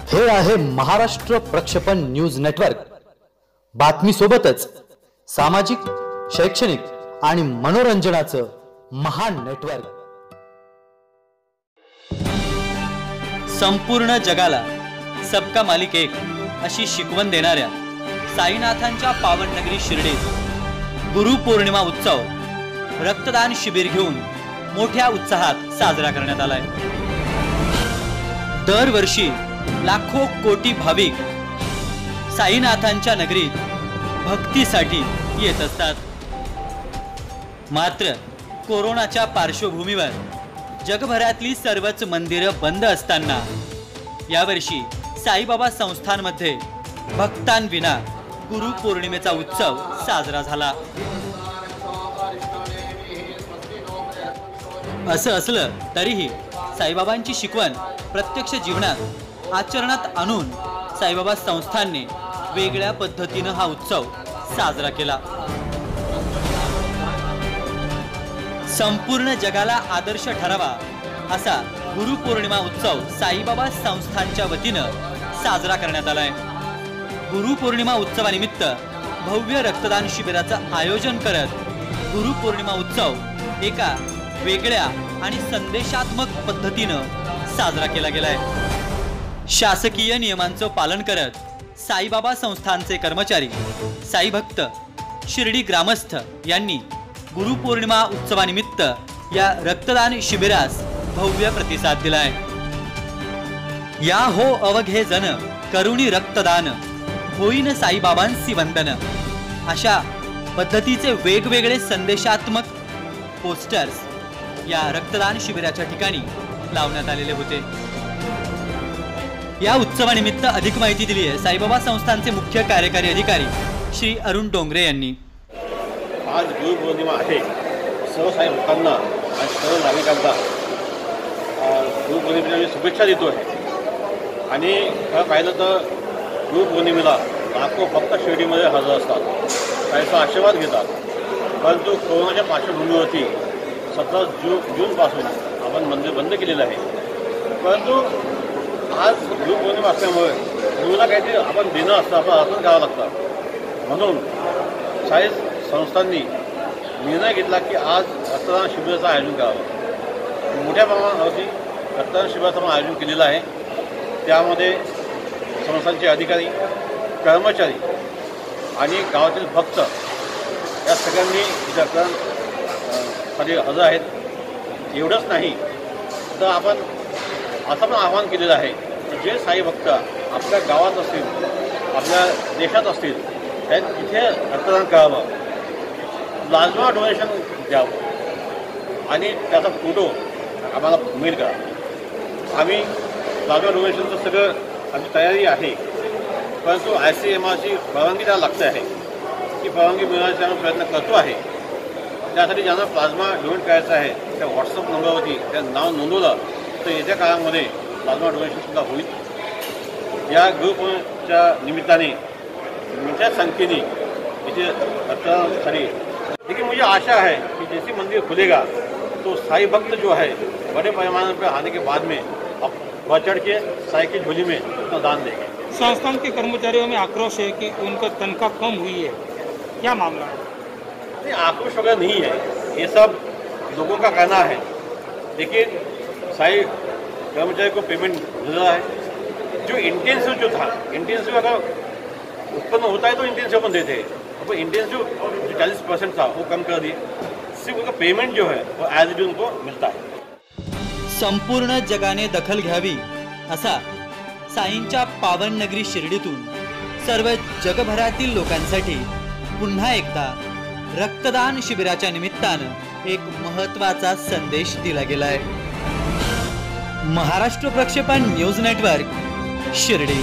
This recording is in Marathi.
हे आहे महाराष्ट्र प्रक्षेपण न्यूज नेटवर्क। बातमी सोबतच सामाजिक, शैक्षणिक आणि मनोरंजनाचं महान नेटवर्क। संपूर्ण जगाला सबका मालिक एक अशी शिकवण देणाऱ्या साईनाथांच्या पावन नगरी शिर्डीत गुरुपौर्णिमा उत्सव रक्तदान शिबिर घेऊन मोठ्या उत्साहात साजरा करण्यात आलाय। दरवर्षी लाखो कोटी भाविक साईनाथांच्या नगरीत भक्तीसाठी येत असतात। मात्र कोरोनाच्या पार्श्वभूमीवर जगभरातली सर्वच मंदिरं बंद असताना यावर्षी साईबाबा संस्थानमध्ये भक्तांविना गुरुपौर्णिमेचा उत्सव साजरा झाला। असं असलं तरीही साईबाबांची शिकवण प्रत्यक्ष जीवनात आचरणात आणून साईबाबा संस्थानने वेगळ्या पद्धतीने हा उत्सव साजरा केला। संपूर्ण जगाला आदर्श ठरावा असा गुरुपौर्णिमा उत्सव साईबाबा संस्थानच्या वतीनं साजरा करण्यात आलाय। गुरुपौर्णिमा उत्सवानिमित्त भव्य रक्तदान शिबिराचं आयोजन करत गुरुपौर्णिमा उत्सव एका वेगळ्या आणि संदेशात्मक पद्धतीनं साजरा केला गेलाय। शासकीय नियमांचं पालन करत साईबाबा संस्थानचे कर्मचारी, साई भक्त, शिर्डी ग्रामस्थ यांनी गुरुपौर्णिमा उत्सवानिमित्त या रक्तदान शिबिरास भव्य प्रतिसाद दिलाय। या हो अवघे जन करुणी रक्तदान, होईन साईबाबांसी वंदन अशा पद्धतीचे वेगवेगळे संदेशात्मक पोस्टर्स या रक्तदान शिबिराच्या ठिकाणी लावण्यात आलेले होते। या उत्सवानिमित्त अधिक माहिती दिली आहे साईबाबा संस्थानचे मुख्य कार्यकारी अधिकारी श्री अरुण डोंगरे यांनी। आज गुरुपौर्णिमा आहे। सर्व साई भक्तांना आणि सर्व नागरिकांना गुरुपौर्णिमेच्या शुभेच्छा देतो आहे। आणि खरं पाहिलं तर गुरुपौर्णिमेला लाखो भक्त शिर्डीमध्ये हजर असतात, काहीचा आशीर्वाद घेतात। परंतु कोरोनाच्या पार्श्वभूमीवरती 17 जूनपासून आपण मंदिर बंद केलेलं आहे। परंतु आज गुरुपौर्णिमा असल्यामुळे गुरुला काहीतरी आपण देणं असतं, आपण अर्पण करावं लागतं। म्हणून साई संस्थांनी निर्णय घेतला की आज रक्तदान शिबिराचं आयोजन करावं। मोठ्या प्रमाणावरती रक्तदान शिबिराचं पण आयोजन केलेलं आहे। त्यामध्ये संस्थांचे अधिकारी, कर्मचारी आणि गावातील भक्त या सगळ्यांनी रक्तदान साठी हजर आहेत। एवढंच नाही तर आपण असं पण आवाहन केलेलं आहे की जे साई भक्त आपल्या गावात असतील, आपल्या देशात असतील, त्यांनी तिथे रक्तदान करावं, प्लाझ्मा डोनेशन द्यावं आणि त्याचा फोटो आम्हाला मेल करा। आम्ही प्लाझ्मा डोनेशनचं सगळं आमची तयारी आहे। परंतु ICMRची परवानगी द्यायला लागते आहे। ती परवानगी मिळवण्याचा आम्ही प्रयत्न करतो आहे। त्यासाठी ज्यांना प्लाझ्मा डोनेट करायचं आहे त्या व्हॉट्सअप नंबरवरती त्या नाव नोंदवलं तर येत्या काळामध्ये प्लाझ्मा डोनेशनसुद्धा होईल। या गुरुपौर्णिमेच्या निमित्ताने मोठ्या संख्येने इथे रक्तदानासाठी लेकिन मुझे आशा है कि जैसे मंदिर खुलेगा तो साई भक्त जो है बड़े पैमाने पर आने के बाद में अब बढ़ चढ़ के साई की झोली में अपना दान देंगे। संस्थान के कर्मचारियों में आक्रोश है कि उनका तनख्वाह कम हुई है, क्या मामला है? नहीं, आक्रोश वगैरह नहीं है, ये सब लोगों का कहना है। लेकिन साई कर्मचारी को पेमेंट मिल रहा है। जो इंटेंसिव जो था, इंटेंसिव अगर उत्पन्न होता है तो इंटेंसिव अपन देते हैं। अब इंटेंसिव जो 40% था वो कम कर दिए, सिर्फ उनका पेमेंट जो है वो एज इट उनको मिलता है। संपूर्ण जगाने दखल घ्यावी असा साईंच्या पावन नगरी शिर्डीतून सर्व जगभरातील लोकांसाठी पुन्हा एकदा रक्तदान शिबिराच्या निमित्तानं एक महत्त्वाचा संदेश दिला गेलाय। महाराष्ट्र प्रक्षेपण न्यूज नेटवर्क, शिर्डी।